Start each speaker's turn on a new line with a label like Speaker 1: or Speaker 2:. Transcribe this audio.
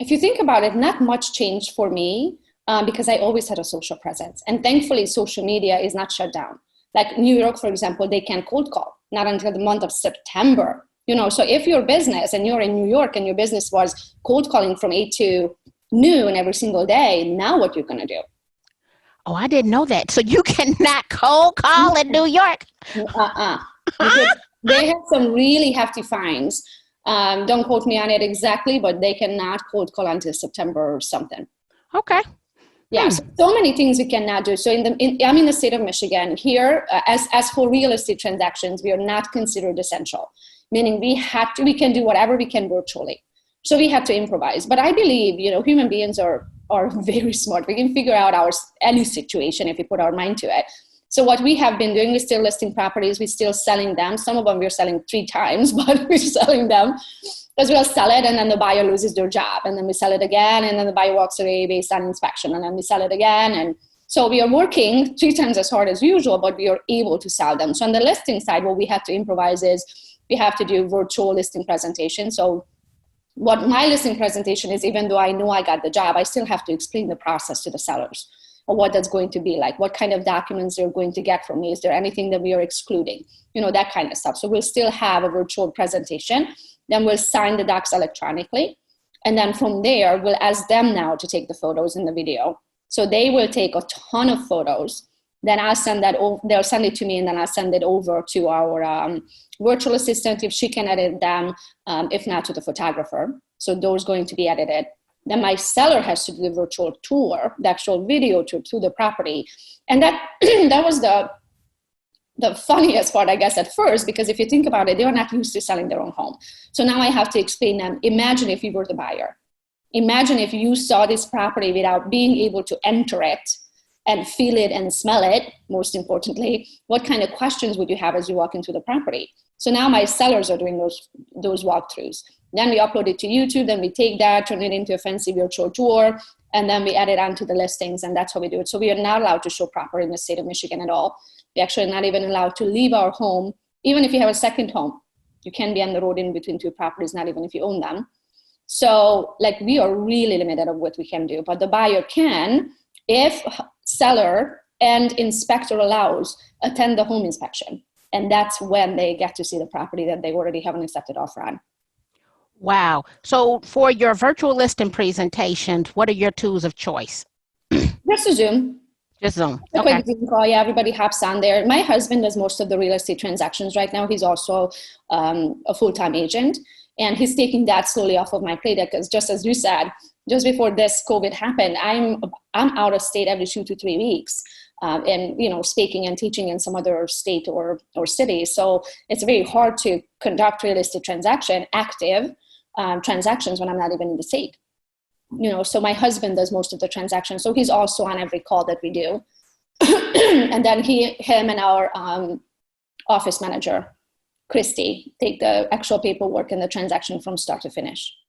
Speaker 1: if you think about it, not much changed for me because I always had a social presence. And thankfully, social media is not shut down. Like New York, for example, they can't cold call, not until the month of September. So if your business and you're in New York and your business was cold calling from 8 to noon every single day, now what you're going to do?
Speaker 2: Oh, I didn't know that. So you cannot cold call in New York?
Speaker 1: Because they have some really hefty fines. Don't quote me on it exactly, but they cannot cold call until September or something.
Speaker 2: Okay.
Speaker 1: Yeah, so many things we cannot do. So I'm in the state of Michigan. Here, as for real estate transactions, we are not considered essential, meaning we can do whatever we can virtually. So we have to improvise. But I believe, human beings are very smart. We can figure out any situation if we put our mind to it. So what we have been doing is still listing properties. We're still selling them. Some of them we're selling 3 times, but we're selling them because we'll sell it and then the buyer loses their job. And then we sell it again. And then the buyer walks away based on inspection. And then we sell it again. And so we are working 3 times as hard as usual, but we are able to sell them. So on the listing side, what we have to improvise is we have to do virtual listing presentation. So what my listing presentation is, even though I know I got the job, I still have to explain the process to the sellers, or what that's going to be like, what kind of documents they're going to get from me. Is there anything that we are excluding? That kind of stuff. So we'll still have a virtual presentation. Then we'll sign the docs electronically. And then from there, we'll ask them now to take the photos and the video. So they will take a ton of photos. Then I'll send that over, they'll send it to me, and then I'll send it over to our virtual assistant if she can edit them, if not to the photographer. So those going to be edited. Then my seller has to do the virtual tour, the actual video tour to the property. And that that was the funniest part, I guess, at first, because if you think about it, they are not used to selling their own home. So now I have to explain them, imagine if you were the buyer. Imagine if you saw this property without being able to enter it and feel it and smell it, most importantly. What kind of questions would you have as you walk into the property? So now my sellers are doing those walkthroughs. Then we upload it to YouTube, then we take that, turn it into a fancy virtual tour, and then we add it onto the listings, and that's how we do it. So we are not allowed to show property in the state of Michigan at all. We're actually not even allowed to leave our home, even if you have a second home. You can be on the road in between 2 properties, not even if you own them. So we are really limited of what we can do, but the buyer can, if seller and inspector allows, attend the home inspection. And that's when they get to see the property that they already have an accepted offer on.
Speaker 2: Wow. So for your virtual listing presentations, what are your tools of choice?
Speaker 1: Just a Zoom.
Speaker 2: Just Zoom.
Speaker 1: A quick Zoom call. Yeah, everybody hops on there. My husband does most of the real estate transactions right now. He's also a full-time agent, and he's taking that slowly off of my plate because, just as you said, just before this COVID happened, I'm out of state every 2 to 3 weeks, and speaking and teaching in some other state or city. So it's very hard to conduct real estate active transactions when I'm not even in the state. So my husband does most of the transactions. So he's also on every call that we do. And then him and our office manager, Christy, take the actual paperwork and the transaction from start to finish.